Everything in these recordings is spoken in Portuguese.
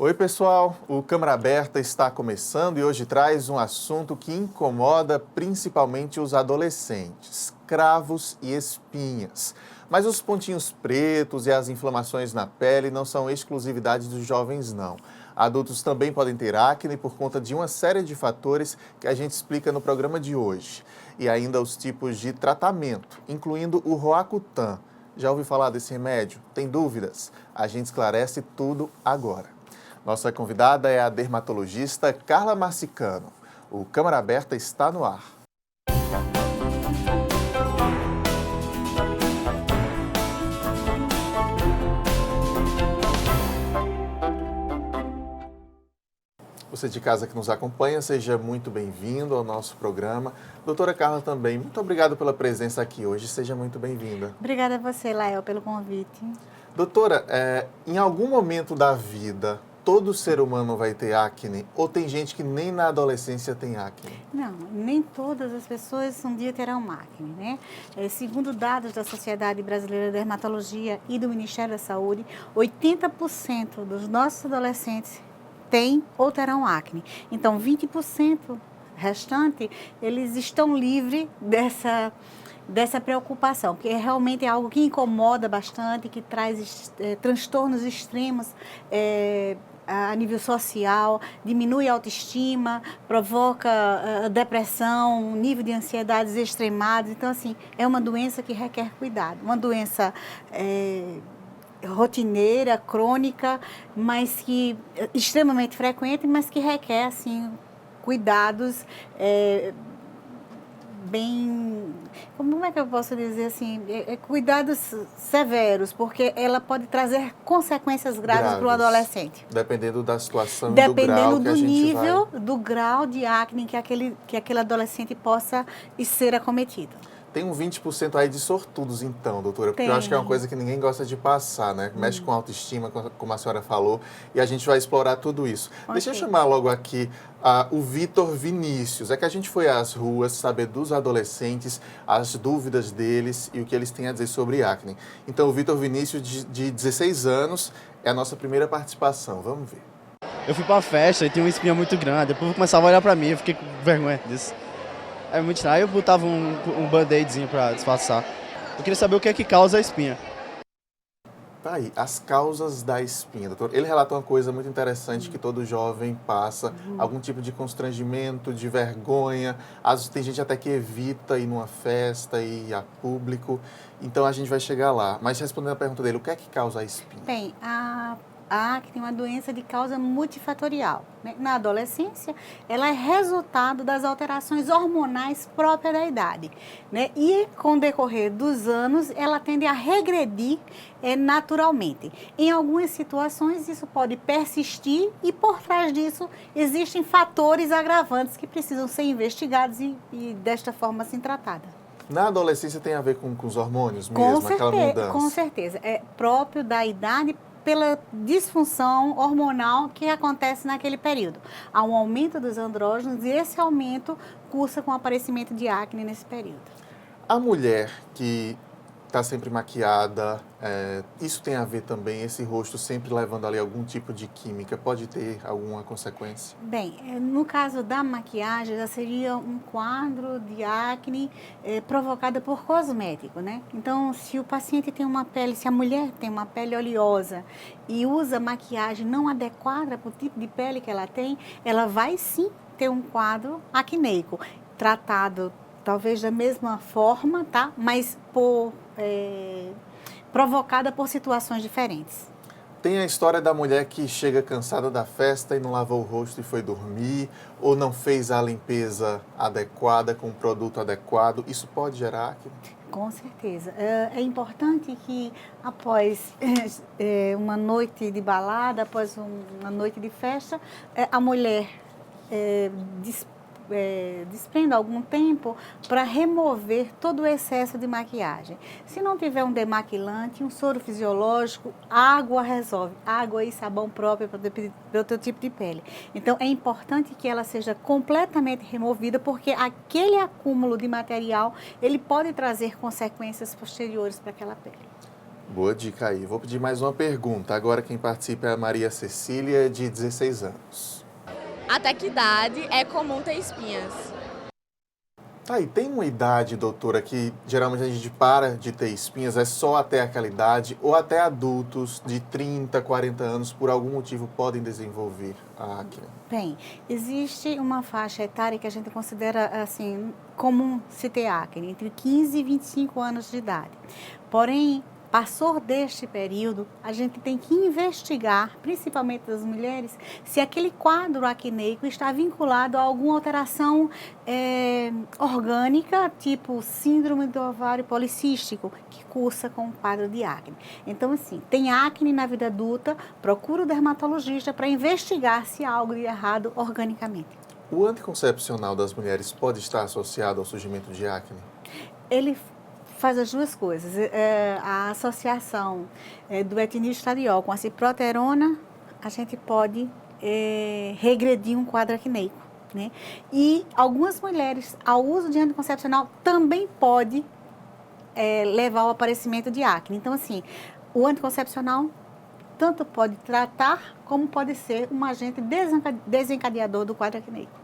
Oi, pessoal. O Câmara Aberta está começando e hoje traz um assunto que incomoda principalmente os adolescentes: cravos e espinhas. Mas os pontinhos pretos e as inflamações na pele não são exclusividade dos jovens, não. Adultos também podem ter acne por conta de uma série de fatores que a gente explica no programa de hoje. E ainda os tipos de tratamento, incluindo o Roacutan. Já ouviu falar desse remédio? Tem dúvidas? A gente esclarece tudo agora. Nossa convidada é a dermatologista Carla Marcicano. O Câmara Aberta está no ar. Você de casa que nos acompanha, seja muito bem-vindo ao nosso programa. Doutora Carla também, muito obrigado pela presença aqui hoje, seja muito bem-vinda. Obrigada a você, Lael, pelo convite. Doutora, em algum momento da vida, todo ser humano vai ter acne? Ou tem gente que nem na adolescência tem acne? Não, nem todas as pessoas um dia terão acne, né? Segundo dados da Sociedade Brasileira de Dermatologia e do Ministério da Saúde, 80% dos nossos adolescentes têm ou terão acne. Então, 20% restante, eles estão livres dessa preocupação, porque realmente é algo que incomoda bastante, que traz transtornos extremos a nível social, diminui a autoestima, provoca depressão, nível de ansiedades extremados. Então, assim, é uma doença que requer cuidado, uma doença rotineira, crônica, mas que extremamente frequente, mas que requer, assim, cuidados bem, como é que eu posso dizer assim, cuidados severos, porque ela pode trazer consequências graves para o adolescente. Dependendo da situação, dependendo do grau que do nível, do grau de acne que aquele adolescente possa ser acometido. Tem um 20% aí de sortudos, então, doutora, porque eu acho que é uma coisa que ninguém gosta de passar, né? Mexe com a autoestima, como a senhora falou, e a gente vai explorar tudo isso. Okay. Deixa eu chamar logo aqui o Vitor Vinícius. É que a gente foi às ruas saber dos adolescentes, as dúvidas deles e o que eles têm a dizer sobre acne. Então, o Vitor Vinícius, de 16 anos, é a nossa primeira participação. Vamos ver. Eu fui pra uma festa e tinha uma espinha muito grande, depois começava a olhar pra mim, eu fiquei com vergonha disso. É muito estranho. Aí eu botava um band-aidzinho pra disfarçar. Eu queria saber o que é que causa a espinha. Tá aí, as causas da espinha, doutor. Ele relatou uma coisa muito interessante que todo jovem passa, algum tipo de constrangimento, de vergonha. Às vezes tem gente até que evita ir numa festa, ir a público. Então a gente vai chegar lá. Mas respondendo a pergunta dele, o que é que causa a espinha? Bem, a acne é uma doença de causa multifatorial, né? Na adolescência, ela é resultado das alterações hormonais próprias da idade, né? E com o decorrer dos anos, ela tende a regredir naturalmente. Em algumas situações, isso pode persistir e por trás disso existem fatores agravantes que precisam ser investigados e desta forma assim tratada. Na adolescência tem a ver com os hormônios mesmo, aquela mudança? Com certeza, é próprio da idade, pela disfunção hormonal que acontece naquele período. Há um aumento dos andrógenos e esse aumento cursa com o aparecimento de acne nesse período. A mulher que está sempre maquiada, isso tem a ver também, esse rosto sempre levando ali algum tipo de química, pode ter alguma consequência? Bem, no caso da maquiagem, já seria um quadro de acne provocada por cosmético, né? Então, se o paciente tem uma pele, se a mulher tem uma pele oleosa e usa maquiagem não adequada para o tipo de pele que ela tem, ela vai sim ter um quadro acneico, tratado talvez da mesma forma, tá? Mas provocada por situações diferentes. Tem a história da mulher que chega cansada da festa e não lavou o rosto e foi dormir, ou não fez a limpeza adequada, com o produto adequado. Isso pode gerar acne? Com certeza. É importante que após uma noite de balada, após uma noite de festa, a mulher desprenda algum tempo para remover todo o excesso de maquiagem. Se não tiver um demaquilante, um soro fisiológico, água resolve. Água e sabão próprio para o teu tipo de pele. Então, é importante que ela seja completamente removida, porque aquele acúmulo de material, ele pode trazer consequências posteriores para aquela pele. Boa dica aí. Vou pedir mais uma pergunta. Agora quem participa é a Maria Cecília, de 16 anos. Até que idade é comum ter espinhas? Tá, e tem uma idade, doutora, que geralmente a gente para de ter espinhas, é só até aquela idade, ou até adultos de 30, 40 anos, por algum motivo, podem desenvolver a acne? Bem, existe uma faixa etária que a gente considera assim comum se ter acne, entre 15 e 25 anos de idade. Porém, passou deste período, a gente tem que investigar, principalmente das mulheres, se aquele quadro acneico está vinculado a alguma alteração orgânica, tipo síndrome do ovário policístico, que cursa com o quadro de acne. Então, assim, tem acne na vida adulta, procura o dermatologista para investigar se há algo de errado organicamente. O anticoncepcional das mulheres pode estar associado ao surgimento de acne? Ele faz as duas coisas. A associação do etinilestradiol com a ciproterona, a gente pode regredir um quadro acneico, né? E algumas mulheres, ao uso de anticoncepcional, também pode levar ao aparecimento de acne. Então, assim, o anticoncepcional tanto pode tratar, como pode ser um agente desencadeador do quadro acneico.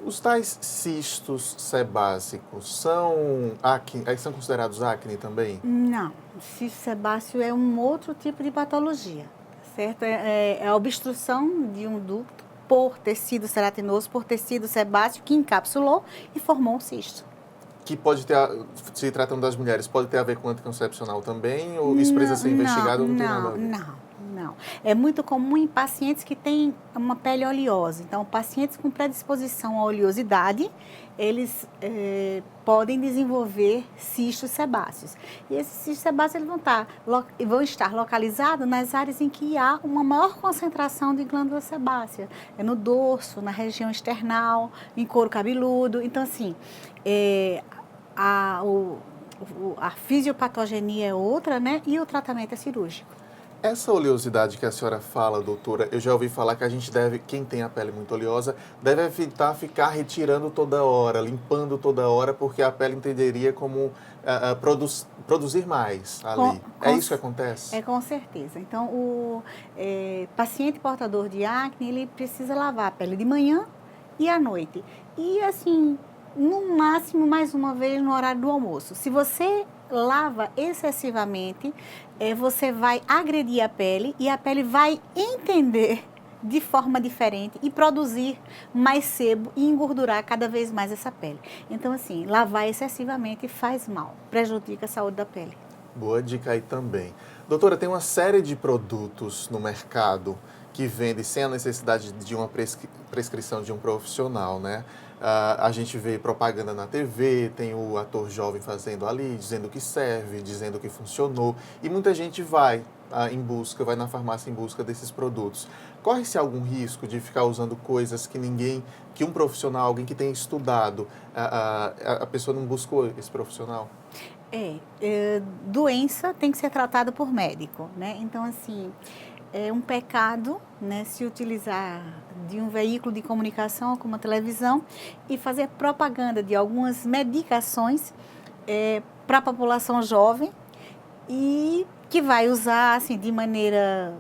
Os tais cistos sebácicos são considerados acne também? Não, cisto sebáceo é um outro tipo de patologia, certo? É a obstrução de um ducto por tecido ceratinoso, por tecido sebáceo que encapsulou e formou um cisto. Que pode ter, se tratando das mulheres, pode ter a ver com anticoncepcional também? Ou isso precisa ser investigado ou não tem nada a ver? Não. É muito comum em pacientes que têm uma pele oleosa. Então, pacientes com predisposição à oleosidade, eles podem desenvolver cistos sebáceos. E esses cistos sebáceos eles vão estar localizados nas áreas em que há uma maior concentração de glândula sebácea. É no dorso, na região external, em couro cabeludo. Então, assim, a fisiopatogenia é outra, né? E o tratamento é cirúrgico. Essa oleosidade que a senhora fala, doutora, eu já ouvi falar que a gente deve, quem tem a pele muito oleosa, deve evitar ficar retirando toda hora, limpando toda hora, porque a pele entenderia como produzir mais ali. É isso que acontece? É, com certeza. Então, o paciente portador de acne, ele precisa lavar a pele de manhã e à noite. E, assim, no máximo, mais uma vez no horário do almoço. Se você lava excessivamente, você vai agredir a pele e a pele vai entender de forma diferente e produzir mais sebo e engordurar cada vez mais essa pele. Então, assim, lavar excessivamente faz mal, prejudica a saúde da pele. Boa dica aí também. Doutora, tem uma série de produtos no mercado que vendem sem a necessidade de uma prescrição de um profissional, né? A gente vê propaganda na TV, tem o ator jovem fazendo ali, dizendo que serve, dizendo que funcionou. E muita gente vai na farmácia em busca desses produtos. Corre-se algum risco de ficar usando coisas que um profissional, alguém que tenha estudado, a pessoa não buscou esse profissional? Doença tem que ser tratada por médico, né? Então, assim, é um pecado, né, se utilizar de um veículo de comunicação como a televisão e fazer propaganda de algumas medicações para a população jovem e que vai usar assim, de maneira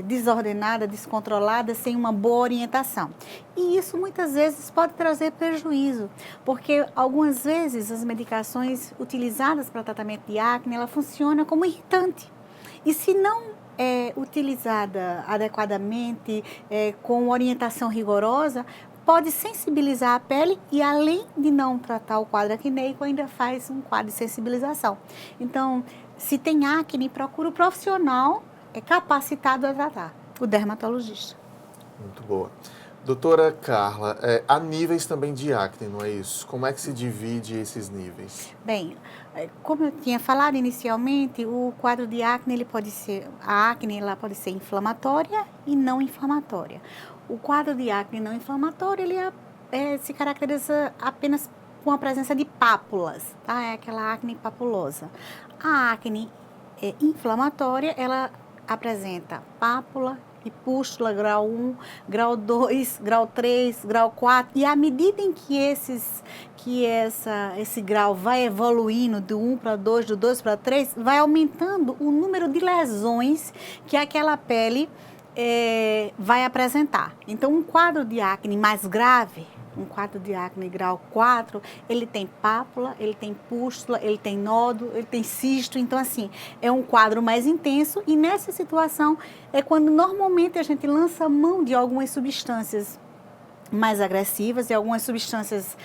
desordenada, descontrolada, sem uma boa orientação. E isso muitas vezes pode trazer prejuízo, porque algumas vezes as medicações utilizadas para tratamento de acne, ela funciona como irritante. E se não utilizada adequadamente, com orientação rigorosa, pode sensibilizar a pele e, além de não tratar o quadro acneico, ainda faz um quadro de sensibilização. Então, se tem acne, procura o profissional capacitado a tratar, o dermatologista. Muito boa. Doutora Carla, há níveis também de acne, não é isso? Como é que se divide esses níveis? Bem, como eu tinha falado inicialmente, o quadro de acne, a acne ela pode ser inflamatória e não inflamatória. O quadro de acne não inflamatório, ele se caracteriza apenas com a presença de pápulas, tá? É aquela acne papulosa. A acne inflamatória, ela apresenta pápula e pústula, grau 1, grau 2, grau 3, grau 4. E à medida em que esse grau vai evoluindo do 1 para 2, do 2 para 3, vai aumentando o número de lesões que aquela pele vai apresentar. Então, um quadro de acne mais grave, um quadro de acne grau 4, ele tem pápula, ele tem pústula, ele tem nódulo, ele tem cisto. Então, assim, é um quadro mais intenso e nessa situação é quando normalmente a gente lança mão de algumas substâncias mais agressivas e algumas substâncias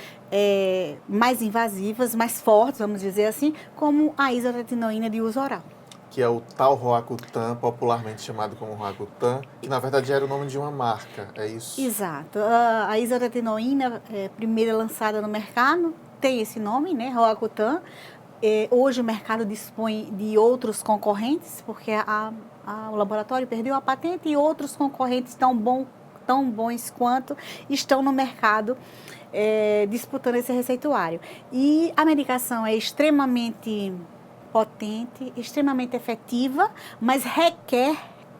mais invasivas, mais fortes, vamos dizer assim, como a isotretinoína de uso oral. Que é o tal Roacutan, popularmente chamado como Roacutan, que na verdade era o nome de uma marca, é isso? Exato. A isotretinoína, primeira lançada no mercado, tem esse nome, né, Roacutan. Hoje o mercado dispõe de outros concorrentes, porque o laboratório perdeu a patente e outros concorrentes tão bons quanto estão no mercado disputando esse receituário. E a medicação é extremamente potente, extremamente efetiva, mas requer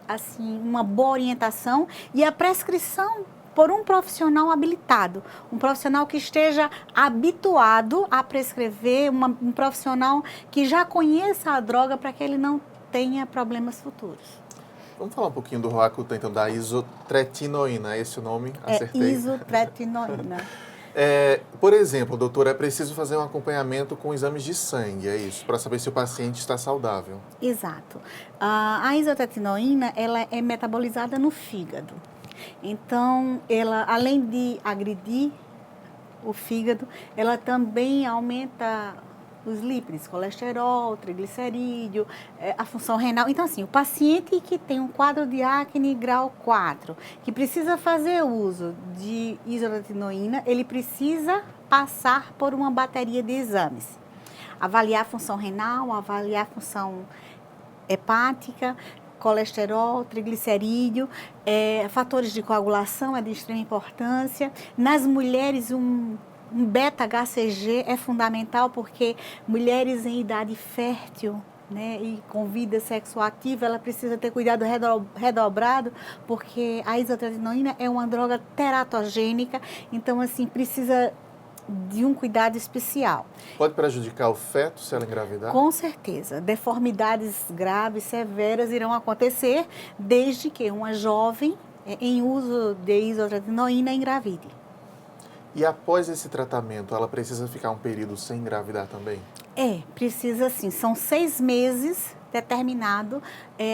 assim uma boa orientação e a prescrição por um profissional habilitado, um profissional que esteja habituado a prescrever, um profissional que já conheça a droga para que ele não tenha problemas futuros. Vamos falar um pouquinho do Roacutan, então, da isotretinoína, é esse o nome? Acertei? Isotretinoína. Por exemplo, doutora, é preciso fazer um acompanhamento com exames de sangue, é isso? Para saber se o paciente está saudável. Exato. A isotretinoína, ela é metabolizada no fígado. Então, ela, além de agredir o fígado, ela também aumenta os lípidos, colesterol, triglicerídeo, a função renal. Então, assim, o paciente que tem um quadro de acne grau 4, que precisa fazer uso de isotretinoína, ele precisa passar por uma bateria de exames. Avaliar a função renal, avaliar a função hepática, colesterol, triglicerídeo, fatores de coagulação é de extrema importância. Nas mulheres, um beta-HCG é fundamental porque mulheres em idade fértil, né, e com vida sexual ativa, ela precisa ter cuidado redobrado, porque a isotretinoína é uma droga teratogênica, então assim, precisa de um cuidado especial. Pode prejudicar o feto se ela engravidar? Com certeza. Deformidades graves, severas irão acontecer desde que uma jovem em uso de isotretinoína engravide. E após esse tratamento, ela precisa ficar um período sem engravidar também? Precisa sim. São 6 meses determinado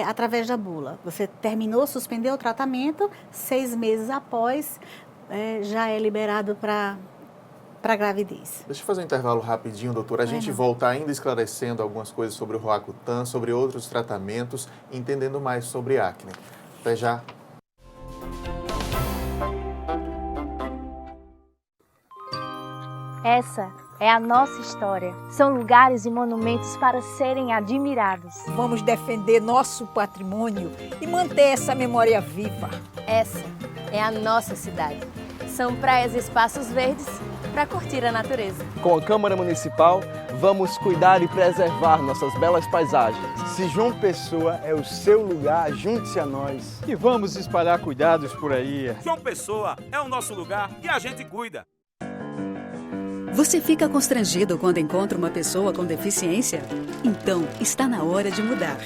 através da bula. Você terminou, suspendeu o tratamento, 6 meses após já é liberado para gravidez. Deixa eu fazer um intervalo rapidinho, doutora. A gente volta ainda esclarecendo algumas coisas sobre o Roacutan, sobre outros tratamentos, entendendo mais sobre acne. Até já. Essa é a nossa história. São lugares e monumentos para serem admirados. Vamos defender nosso patrimônio e manter essa memória viva. Essa é a nossa cidade. São praias e espaços verdes para curtir a natureza. Com a Câmara Municipal, vamos cuidar e preservar nossas belas paisagens. Se João Pessoa é o seu lugar, junte-se a nós. E vamos espalhar cuidados por aí. João Pessoa é o nosso lugar e a gente cuida. Você fica constrangido quando encontra uma pessoa com deficiência? Então, está na hora de mudar.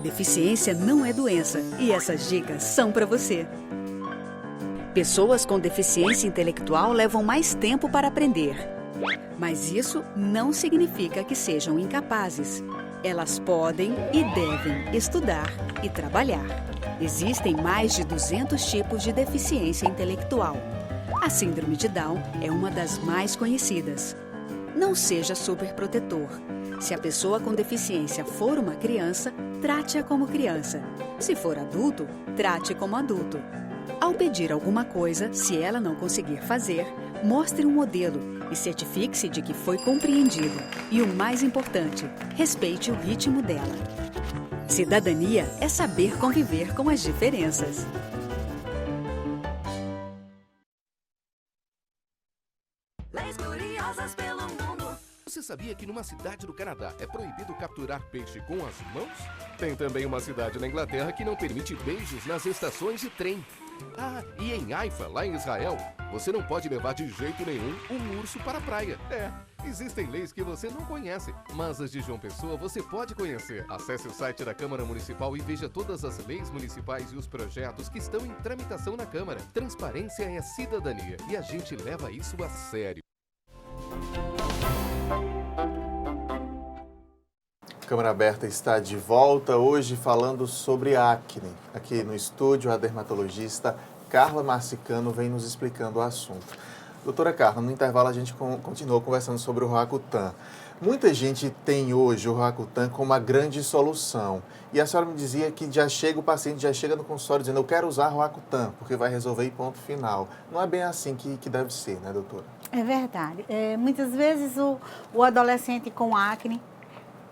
Deficiência não é doença e essas dicas são para você. Pessoas com deficiência intelectual levam mais tempo para aprender. Mas isso não significa que sejam incapazes. Elas podem e devem estudar e trabalhar. Existem mais de 200 tipos de deficiência intelectual. A síndrome de Down é uma das mais conhecidas. Não seja superprotetor. Se a pessoa com deficiência for uma criança, trate-a como criança. Se for adulto, trate como adulto. Ao pedir alguma coisa, se ela não conseguir fazer, mostre um modelo e certifique-se de que foi compreendido. E o mais importante, respeite o ritmo dela. Cidadania é saber conviver com as diferenças. Você sabia que numa cidade do Canadá é proibido capturar peixe com as mãos? Tem também uma cidade na Inglaterra que não permite beijos nas estações de trem. Ah, e em Haifa, lá em Israel, você não pode levar de jeito nenhum um urso para a praia. Existem leis que você não conhece, mas as de João Pessoa você pode conhecer. Acesse o site da Câmara Municipal e veja todas as leis municipais e os projetos que estão em tramitação na Câmara. Transparência é cidadania e a gente leva isso a sério. Câmara Aberta está de volta hoje falando sobre acne. Aqui no estúdio, a dermatologista Carla Marcicano vem nos explicando o assunto. Doutora Carla, no intervalo a gente continuou conversando sobre o Roacutan. Muita gente tem hoje o Roacutan como uma grande solução. E a senhora me dizia que o paciente já chega no consultório dizendo eu quero usar Roacutan, porque vai resolver e ponto final. Não é bem assim que deve ser, né, doutora? É verdade. Muitas vezes o adolescente com acne,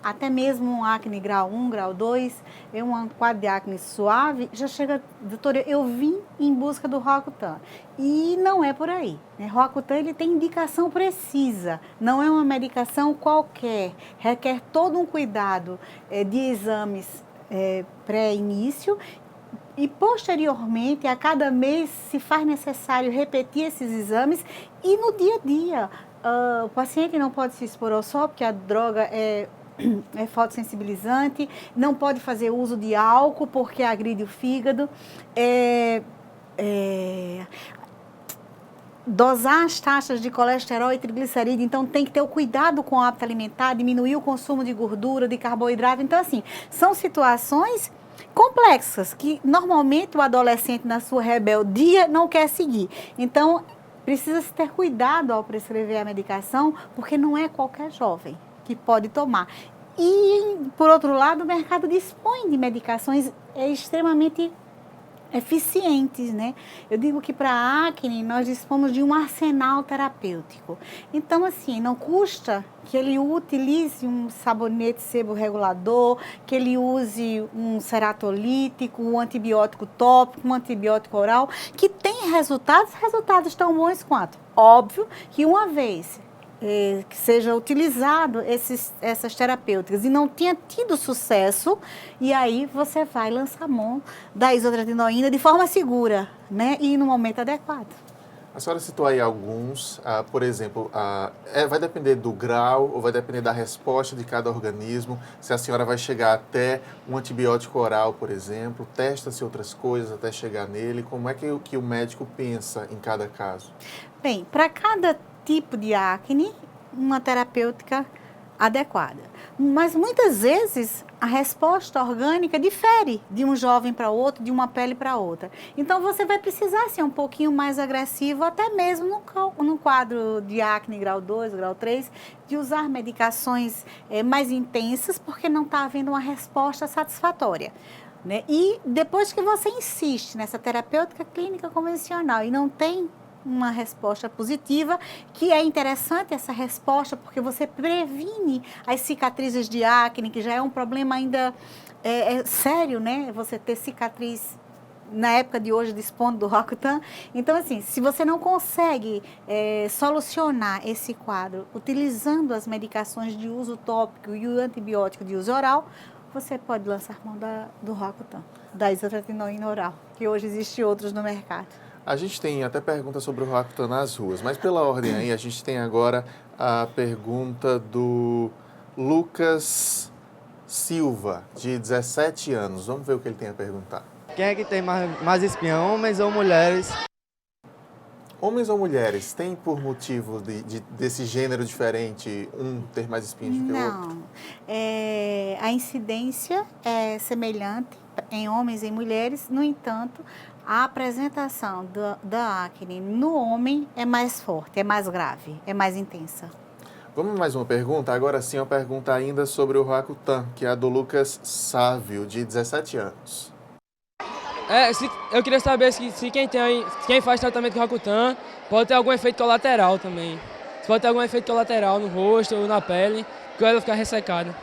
até mesmo um acne grau 1, grau 2, um quadro de acne suave, já chega, doutora, eu vim em busca do Roacutan. E não é por aí. Né? Roacutan, ele tem indicação precisa, não é uma medicação qualquer, requer todo um cuidado de exames pré-início e posteriormente, a cada mês, se faz necessário repetir esses exames e no dia a dia. O paciente não pode se expor ao sol, porque a droga é fotossensibilizante, não pode fazer uso de álcool porque agride o fígado, dosar as taxas de colesterol e triglicerídeo, então tem que ter o cuidado com o hábito alimentar, diminuir o consumo de gordura, de carboidrato, então assim, são situações complexas que normalmente o adolescente na sua rebeldia não quer seguir, então precisa-se ter cuidado ao prescrever a medicação, porque não é qualquer jovem que pode tomar. E, por outro lado, o mercado dispõe de medicações extremamente eficientes, né? Eu digo que para a acne nós dispomos de um arsenal terapêutico. Então, assim, não custa que ele utilize um sabonete seborregulador, que ele use um ceratolítico, um antibiótico tópico, um antibiótico oral, que tem resultados tão bons quanto. Óbvio que uma vez que seja utilizado essas terapêuticas e não tenha tido sucesso, e aí você vai lançar mão da isotretinoína de forma segura, né? E no momento adequado. A senhora citou aí alguns, por exemplo, vai depender do grau ou vai depender da resposta de cada organismo, se a senhora vai chegar até um antibiótico oral, por exemplo, testa-se outras coisas até chegar nele, como é que o médico pensa em cada caso? Bem, para cada tipo de acne, uma terapêutica adequada. Mas muitas vezes a resposta orgânica difere de um jovem para outro, de uma pele para outra. Então você vai precisar ser um pouquinho mais agressivo, até mesmo no quadro de acne grau 2, grau 3, de usar medicações mais intensas, porque não está havendo uma resposta satisfatória. Né? E depois que você insiste nessa terapêutica clínica convencional e não tem uma resposta positiva, que é interessante essa resposta, porque você previne as cicatrizes de acne, que já é um problema ainda sério, né? Você ter cicatriz na época de hoje dispondo do Roacutan. Então, assim, se você não consegue solucionar esse quadro utilizando as medicações de uso tópico e o antibiótico de uso oral, você pode lançar mão do Roacutan, da isotretinoína oral, que hoje existem outros no mercado. A gente tem até pergunta sobre o Roacutan nas ruas, mas pela ordem aí, a gente tem agora a pergunta do Lucas Silva, de 17 anos. Vamos ver o que ele tem a perguntar. Quem é que tem mais espinha, homens ou mulheres? Homens ou mulheres? Tem por motivo desse gênero diferente um ter mais espinhas do que o outro? Não. A incidência é semelhante em homens e em mulheres, no entanto, a apresentação da acne no homem é mais forte, é mais grave, é mais intensa. Vamos mais uma pergunta? Agora sim, uma pergunta ainda sobre o Roacutan, que é a do Lucas Sávio, de 17 anos. Eu queria saber se quem faz tratamento com Roacutan pode ter algum efeito colateral também. Se pode ter algum efeito colateral no rosto ou na pele, que ela ficar ressecada.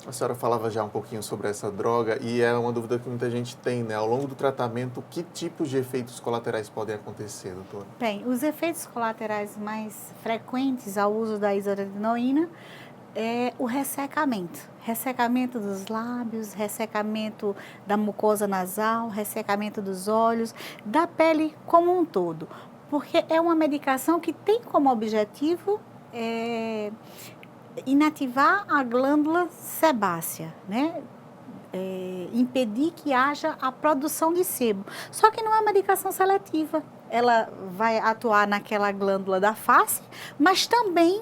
A senhora falava já um pouquinho sobre essa droga e é uma dúvida que muita gente tem, né? Ao longo do tratamento, que tipos de efeitos colaterais podem acontecer, doutora? Bem, os efeitos colaterais mais frequentes ao uso da isotretinoína é o ressecamento. Ressecamento dos lábios, ressecamento da mucosa nasal, ressecamento dos olhos, da pele como um todo. Porque é uma medicação que tem como objetivo inativar a glândula sebácea, né? Impedir que haja a produção de sebo. Só que não é uma medicação seletiva. Ela vai atuar naquela glândula da face, mas também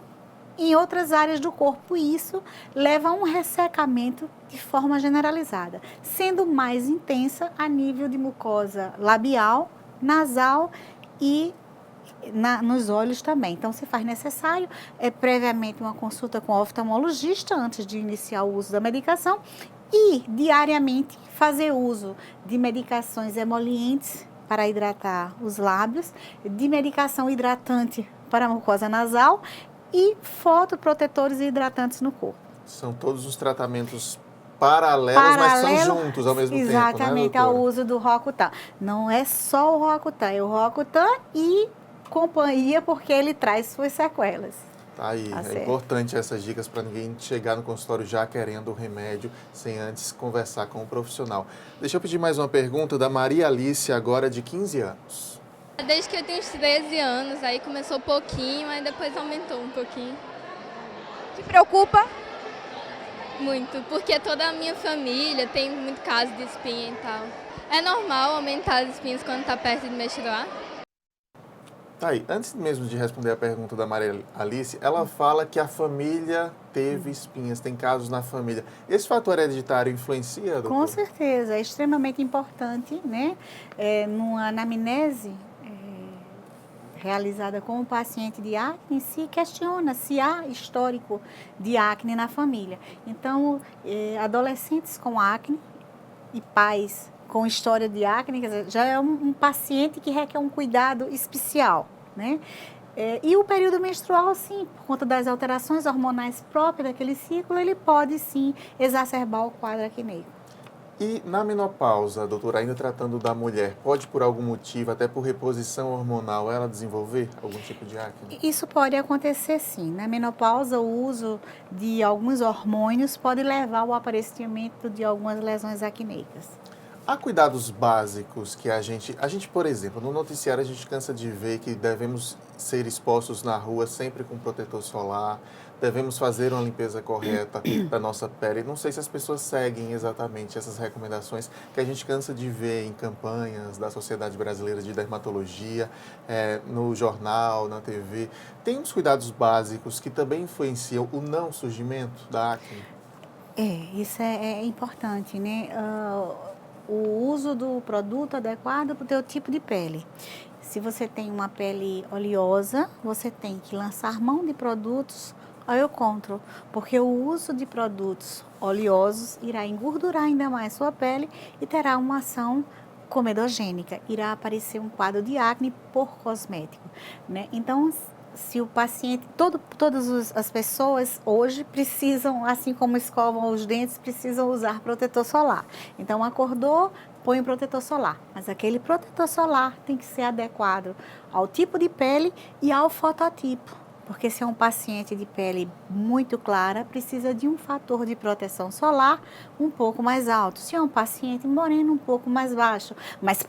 em outras áreas do corpo. E isso leva a um ressecamento de forma generalizada, sendo mais intensa a nível de mucosa labial, nasal e nos olhos também. Então, se faz necessário previamente uma consulta com o oftalmologista antes de iniciar o uso da medicação e diariamente fazer uso de medicações emolientes para hidratar os lábios, de medicação hidratante para a mucosa nasal e fotoprotetores e hidratantes no corpo. São todos os tratamentos paralelos, mas são juntos ao mesmo tempo, né, exatamente, ao doutora? uso do Roacutan. Não é só o Roacutan, é o Roacutan e companhia, porque ele traz suas sequelas. Tá aí, é importante essas dicas para ninguém chegar no consultório já querendo o remédio, sem antes conversar com o profissional. Deixa eu pedir mais uma pergunta da Maria Alice, agora de 15 anos. Desde que eu tenho uns 13 anos, aí começou um pouquinho, aí depois aumentou um pouquinho. Te preocupa? Muito, porque toda a minha família tem muito caso de espinha e tal. É normal aumentar as espinhas quando está perto de menstruar? Tá aí, antes mesmo de responder a pergunta da Maria Alice, ela fala que a família teve espinhas, tem casos na família. Esse fator hereditário influencia, doutora? Com certeza, é extremamente importante, né? Numa anamnese realizada com o paciente de acne, se questiona se há histórico de acne na família. Então, adolescentes com acne e pais com história de acne, quer dizer, já é um paciente que requer um cuidado especial, né? E o período menstrual, sim, por conta das alterações hormonais próprias daquele ciclo, ele pode, sim, exacerbar o quadro acneico. E na menopausa, doutora, ainda tratando da mulher, pode por algum motivo, até por reposição hormonal, ela desenvolver algum tipo de acne? Isso pode acontecer, sim. Na menopausa, o uso de alguns hormônios pode levar ao aparecimento de algumas lesões acneicas. Há cuidados básicos que a gente, por exemplo, no noticiário a gente cansa de ver que devemos ser expostos na rua sempre com protetor solar, devemos fazer uma limpeza correta da nossa pele. Não sei se as pessoas seguem exatamente essas recomendações que a gente cansa de ver em campanhas da Sociedade Brasileira de Dermatologia, no jornal, na TV. Tem uns cuidados básicos que também influenciam o não surgimento da acne? Isso é importante, né? O uso do produto adequado para o teu tipo de pele. Se você tem uma pele oleosa, você tem que lançar mão de produtos oil control, porque o uso de produtos oleosos irá engordurar ainda mais sua pele e terá uma ação comedogênica. Irá aparecer um quadro de acne por cosmético, né? Então, se o paciente, todas as pessoas hoje precisam, assim como escovam os dentes, precisam usar protetor solar. Então, acordou, põe o protetor solar. Mas aquele protetor solar tem que ser adequado ao tipo de pele e ao fototipo. Porque se é um paciente de pele muito clara, precisa de um fator de proteção solar um pouco mais alto. Se é um paciente moreno, um pouco mais baixo. Mas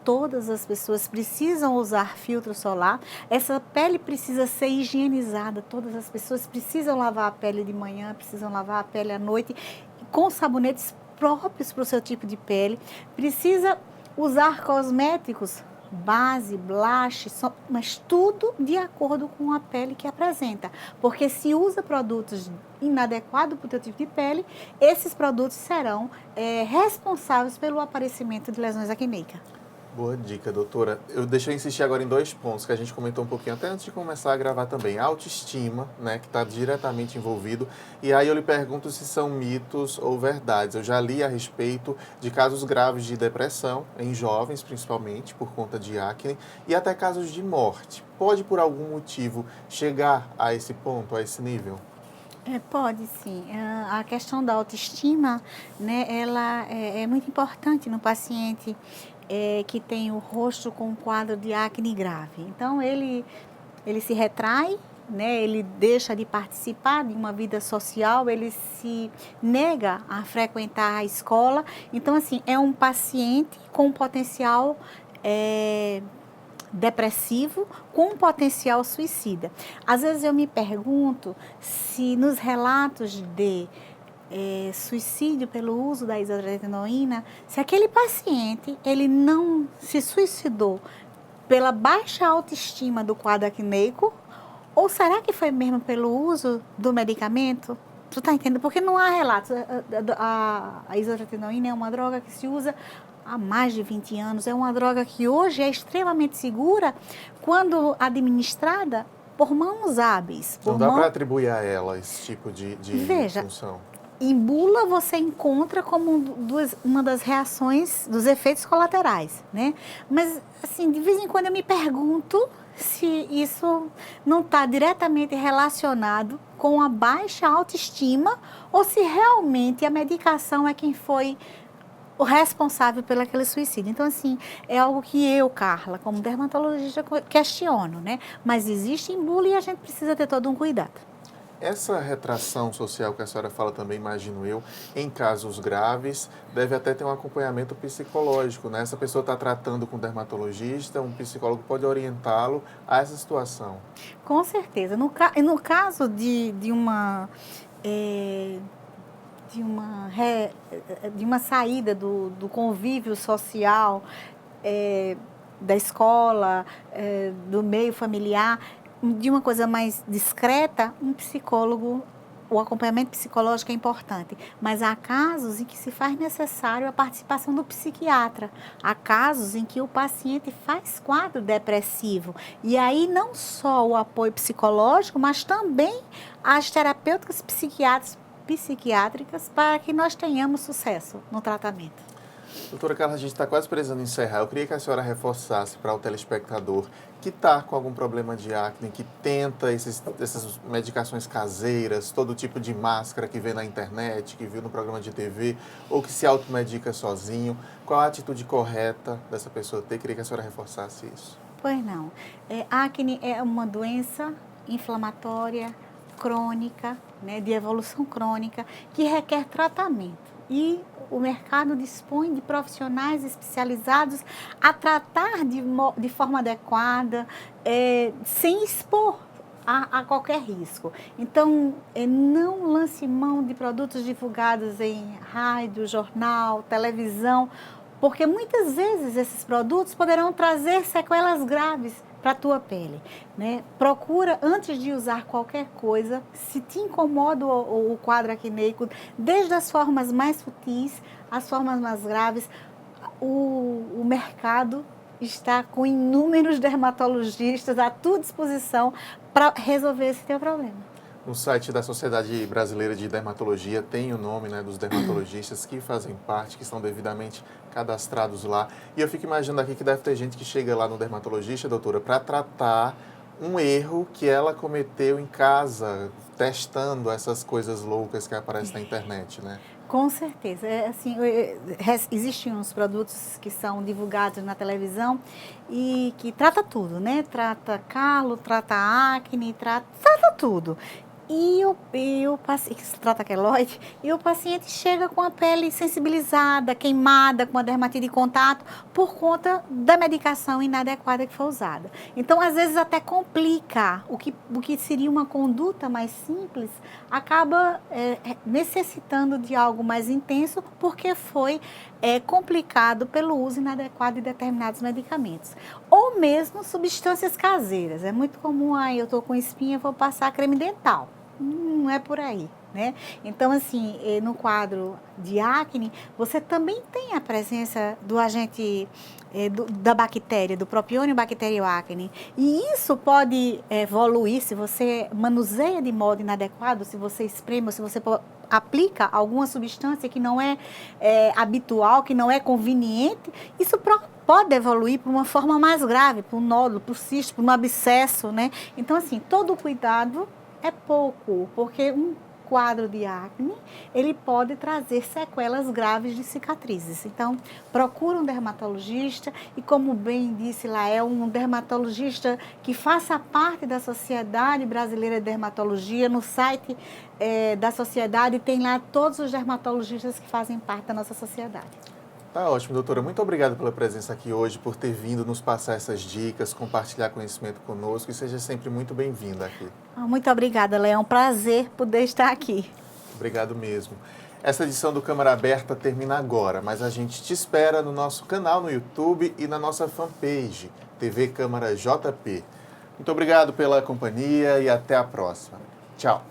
todas as pessoas precisam usar filtro solar. Essa pele precisa ser higienizada. Todas as pessoas precisam lavar a pele de manhã, precisam lavar a pele à noite com sabonetes próprios para o seu tipo de pele. Precisa usar cosméticos, base, blush, mas tudo de acordo com a pele que apresenta. Porque se usa produtos inadequados para o teu tipo de pele, esses produtos serão responsáveis pelo aparecimento de lesões acneicas. Boa dica, doutora. Eu deixei insistir agora em 2 pontos que a gente comentou um pouquinho até antes de começar a gravar também. A autoestima, né, que está diretamente envolvido. E aí eu lhe pergunto se são mitos ou verdades. Eu já li a respeito de casos graves de depressão, em jovens principalmente, por conta de acne, e até casos de morte. Pode, por algum motivo, chegar a esse ponto, a esse nível? Pode sim. A questão da autoestima, né, ela é muito importante no paciente que tem o rosto com um quadro de acne grave. Então, ele se retrai né? Ele deixa de participar de uma vida social, ele se nega a frequentar a escola. Então, assim, é um paciente com potencial depressivo, com potencial suicida. Às vezes eu me pergunto se nos relatos de suicídio pelo uso da isotretinoína, se aquele paciente ele não se suicidou pela baixa autoestima do quadro acneico, ou será que foi mesmo pelo uso do medicamento? Tu tá entendendo? Porque não há relatos. A isotretinoína é uma droga que se usa há mais de 20 anos. É uma droga que hoje é extremamente segura quando administrada por mãos hábeis. Não dá para atribuir a ela esse tipo de função. Em bula você encontra como uma das reações dos efeitos colaterais, né? Mas, assim, de vez em quando eu me pergunto se isso não está diretamente relacionado com a baixa autoestima ou se realmente a medicação é quem foi o responsável pelo aquele suicídio. Então, assim, é algo que eu, Carla, como dermatologista, questiono, né? Mas existe em bula e a gente precisa ter todo um cuidado. Essa retração social que a senhora fala também, imagino eu, em casos graves, deve até ter um acompanhamento psicológico, né? Essa pessoa está tratando com um dermatologista, um psicólogo pode orientá-lo a essa situação. Com certeza. No caso de uma saída do convívio social, da escola, do meio familiar, de uma coisa mais discreta, um psicólogo, o acompanhamento psicológico é importante, mas há casos em que se faz necessário a participação do psiquiatra, há casos em que o paciente faz quadro depressivo, e aí não só o apoio psicológico, mas também as terapêuticas psiquiátricas para que nós tenhamos sucesso no tratamento. Doutora Carla, a gente está quase precisando encerrar. Eu queria que a senhora reforçasse para o telespectador que está com algum problema de acne, que tenta essas medicações caseiras, todo tipo de máscara que vê na internet, que viu no programa de TV, ou que se automedica sozinho. Qual a atitude correta dessa pessoa ter? Queria que a senhora reforçasse isso. Pois não. Acne é uma doença inflamatória, crônica, né, de evolução crônica, que requer tratamento. E o mercado dispõe de profissionais especializados a tratar de forma adequada, sem expor a qualquer risco. Então, não lance mão de produtos divulgados em rádio, jornal, televisão, porque muitas vezes esses produtos poderão trazer sequelas graves para a tua pele, né? Procura, antes de usar qualquer coisa, se te incomoda o quadro acneico, desde as formas mais sutis, as formas mais graves, o mercado está com inúmeros dermatologistas à tua disposição para resolver esse teu problema. No site da Sociedade Brasileira de Dermatologia tem o nome, né, dos dermatologistas que fazem parte, que estão devidamente cadastrados lá. E eu fico imaginando aqui que deve ter gente que chega lá no dermatologista, doutora, para tratar um erro que ela cometeu em casa, testando essas coisas loucas que aparecem na internet, né? Com certeza. Existem uns produtos que são divulgados na televisão e que trata tudo, né? Trata calo, trata acne, trata tudo. E o paciente trata queloide, e o paciente chega com a pele sensibilizada, queimada, com a dermatite de contato, por conta da medicação inadequada que foi usada. Então, às vezes, até complica. O que seria uma conduta mais simples, acaba necessitando de algo mais intenso, porque foi complicado pelo uso inadequado de determinados medicamentos. Ou mesmo substâncias caseiras. É muito comum, eu estou com espinha, vou passar creme dental. Não é por aí, né? Então, assim, no quadro de acne, você também tem a presença do agente da bactéria, do Propionibacterium bacterioacne. E isso pode evoluir se você manuseia de modo inadequado, se você espreme, ou se você aplica alguma substância que não é habitual, que não é conveniente, isso pode evoluir para uma forma mais grave, para um nódulo, para um cisto, para um abscesso, né? Então, assim, todo cuidado é pouco, porque quadro de acne, ele pode trazer sequelas graves de cicatrizes. Então, procura um dermatologista e, como bem disse Lael, um dermatologista que faça parte da Sociedade Brasileira de Dermatologia. No site da sociedade tem lá todos os dermatologistas que fazem parte da nossa sociedade. Tá ótimo, doutora. Muito obrigado pela presença aqui hoje, por ter vindo nos passar essas dicas, compartilhar conhecimento conosco e seja sempre muito bem-vinda aqui. Muito obrigada, Léo. É um prazer poder estar aqui. Obrigado mesmo. Essa edição do Câmara Aberta termina agora, mas a gente te espera no nosso canal no YouTube e na nossa fanpage, TV Câmara JP. Muito obrigado pela companhia e até a próxima. Tchau.